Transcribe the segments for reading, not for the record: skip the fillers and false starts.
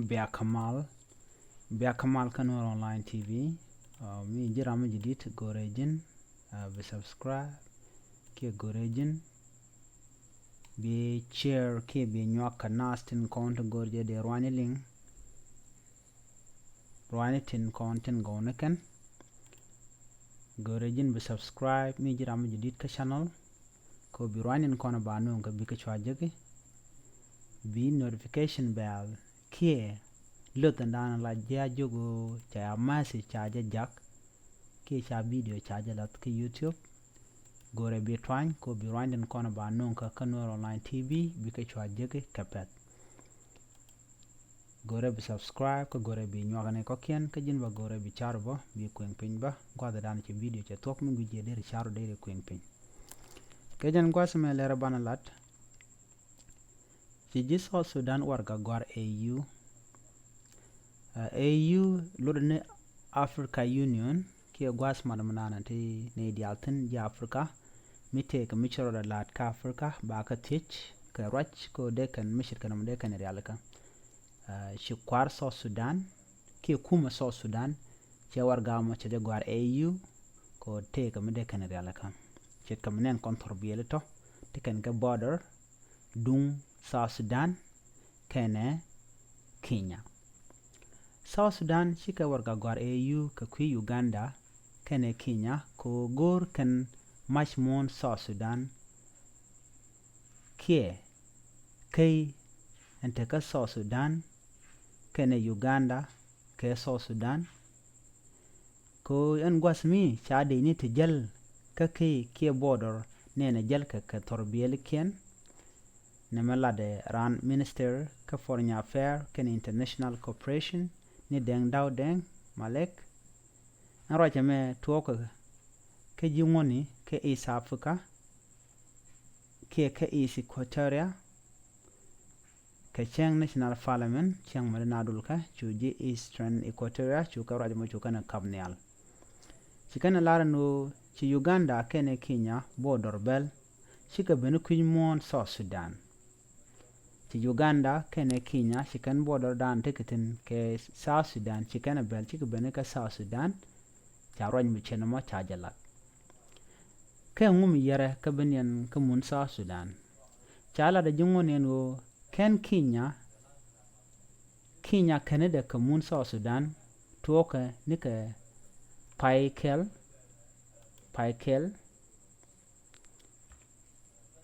Biakamal Kanur Online TV. Mi jirama jidit gorejin. Be subscribe. Ki gorejin. Be share ki be nyuaka nastin konta gorje de rwani ling. Rwani tin kontin gonakan. Gorejin be subscribe. Mi jirama jidit ka channel. Ko bi rwani kona banu nga bi ka chwajagi. Be notification bell. Ki lutan dana la jia jogo cha masi cha jak ki cha video cha lat ki YouTube gore bi twan ko bi rwanden kono ba non ka Kanur Online TV bi ka chwa jege kapet gore bi subscribe ko gore bi nyogane ko ken ka jin ba gore bi charbo bi kwen pin ba gwada dana ci video cha tok mi guje de charo de kwen pin ke jan gwas me lera bana lat ci jiso Sudan warga gwar AU AU lodne Africa Union ki gwas manamana ti ne dialtin ji Africa mite ka michoro da lat ka Africa ba ka tich ka rach ko de kan mishir kan de kan realaka shi kwar so Sudan ki kuma so Sudan ci warga mo ci de gwar AU ko te ka de kan realaka ci kam nen kontrobiele to te kan ga border dung South Sudan kɛnɛ Kenya South Sudan shika warga gwar AU ka kwi Uganda kene Kenya ko gor kan mashmon South Sudan kie kai ente ka South Sudan kene Uganda ke South Sudan ko en gwasmi chade ni tijal ka kai kie border nene jal ka torbiel ken nemala de ran minister ka foreign affair ken international cooperation ni deng daw deng malek naro jame toka ke jingoni ke East Africa ke East Equatoria ke cheng national parliament cheng marina dulka chuji Eastern Equatoria chuka rajamo chuka na kabnial chikana larano chi Uganda kene Kenya border bell chika benu kuimon South Sudan ci Uganda kene Kenya chikan border dan teketin ke South Sudan chikan bel chik bene ka South Sudan cha roñ mi chenamo cha jalat ke ngum yere ka benyen ka mun South Sudan cha la da jingone no ken Kenya Canada ka mun South Sudan to ka nika paikel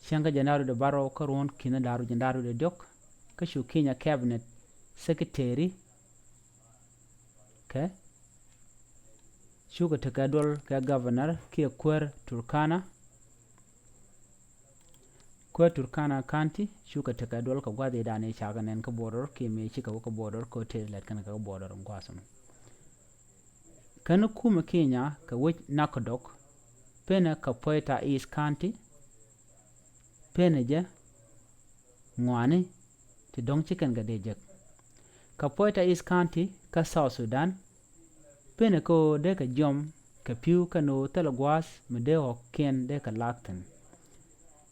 Shanga janaru de baro karon kina daru jandaru de dok kashu Kenya cabinet secretary ke shuga takadol ka governor ki kwer Turkana county shuga takadol ka gwade dane chaganen ka border ki me chika ka border ko telet kan ka border ngwasam kana kuma Kenya ka wich nakodok pena ka poeta East County peneje ngwani ti dong chicken ga dejek ka poeta East County ka South Sudan pene ko de ka jom ka piu ka no telagwas me de ho ken de ka lakten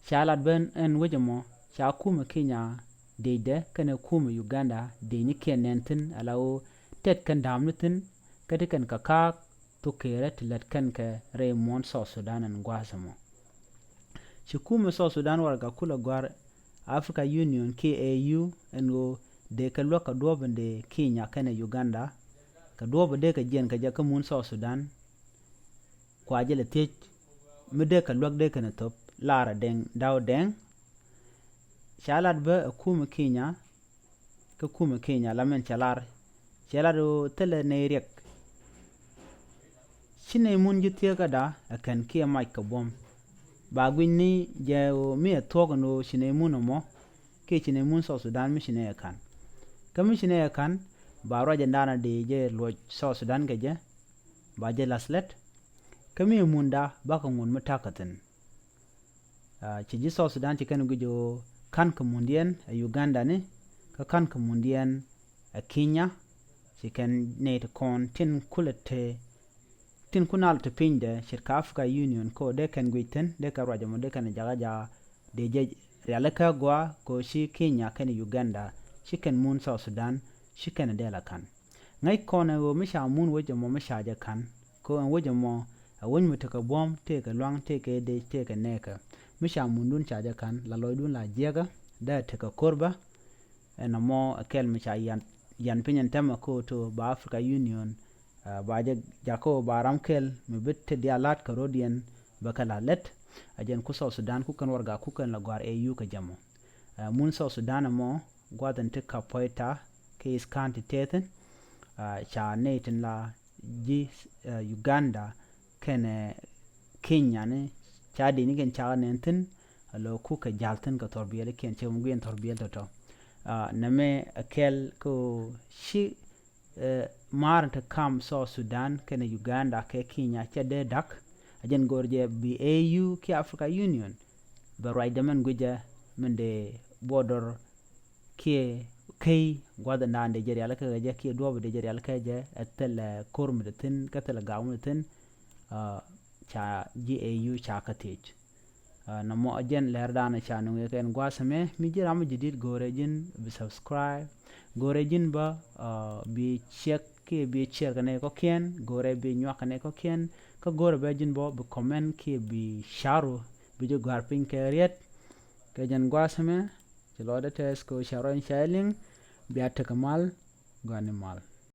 shalat ben en wejemo sha kuma Kenya de kana kuma Uganda de ni kenenten alawo tet kan damnutin ka de kan ka to kere tilat kan ka Raymond South Sudan en gwasamo Shikuma South Sudan warga kula gwar Africa Union KAU eno de ka loka doben de Kenya kana Uganda ka dobe de ka jen ka jaka mun South Sudan kwa jele tej me de ka lok de kana top lara deng daw deng shalat ba kuma Kenya ka kuma Kenya lamen chalar shalado tele ne rek shine mun jitia kada akan kia mic ka bom ba gwinni je mi togno shine munomo ke shine mun South Sudan mi shine kan kam shine kan ba roje ndana de je lo South Sudan ge je ba je laslet kami munda ba ka ngun mutakatin ci ji South Sudan ci kan gujo kan ka mundien a Uganda ne ka kan ka mundien a Kenya ci kan ne to kon tin kulate tin kunal to pinde shirka Africa Union ko de kan gwiten de ka roje mo de kan jaga de je realaka gwa ko shi Kenya kan Uganda shi kan mun South Sudan shi kɛnɛ de la kan ngai kone wo mi sha mun wo jamo mi sha ja kan ko an wo jamo a won mi ka bom te ka long te ka de te ka ne ka mi sha mun dun sha ja kan la loy dun la jega da te ka korba ena mo akel mi sha yan pinyen tema ko to ba Africa Union ba jako baram kel mi bitte dia lat karodian bakala let ajen ku South Sudan ku kan warga ku kan la gwar AU ka jamo mun South Sudan mo gwadan te ka poita ke is county teten cha netin la ji Uganda kene Kenya ne cha de ni ken cha nenten lo ku ka jalten ka torbiyele ken che mu gen torbiyel to name akel ko shi maran ta kam South Sudan kene Uganda ke Kenya cha de dak ajen gorje bi AU ki Africa Union ba right daman guja mende border ki kay gwada na de jeri alaka je ki do de jeri alaka je atel korm de tin katel gawm tin cha GAU cha katej na mo ajen ler dana cha no ken gwasame mi jira ma jidid gorejin bi subscribe gorejin ba bi check ki bi check ne ko ken gore bi nyak ne ko ken ka gore be jin bo bi comment ki bi sharu bi jo garpin ke riet ke jen gwasame ci lo da tes ko sharon shailing biya ta kamal gani mal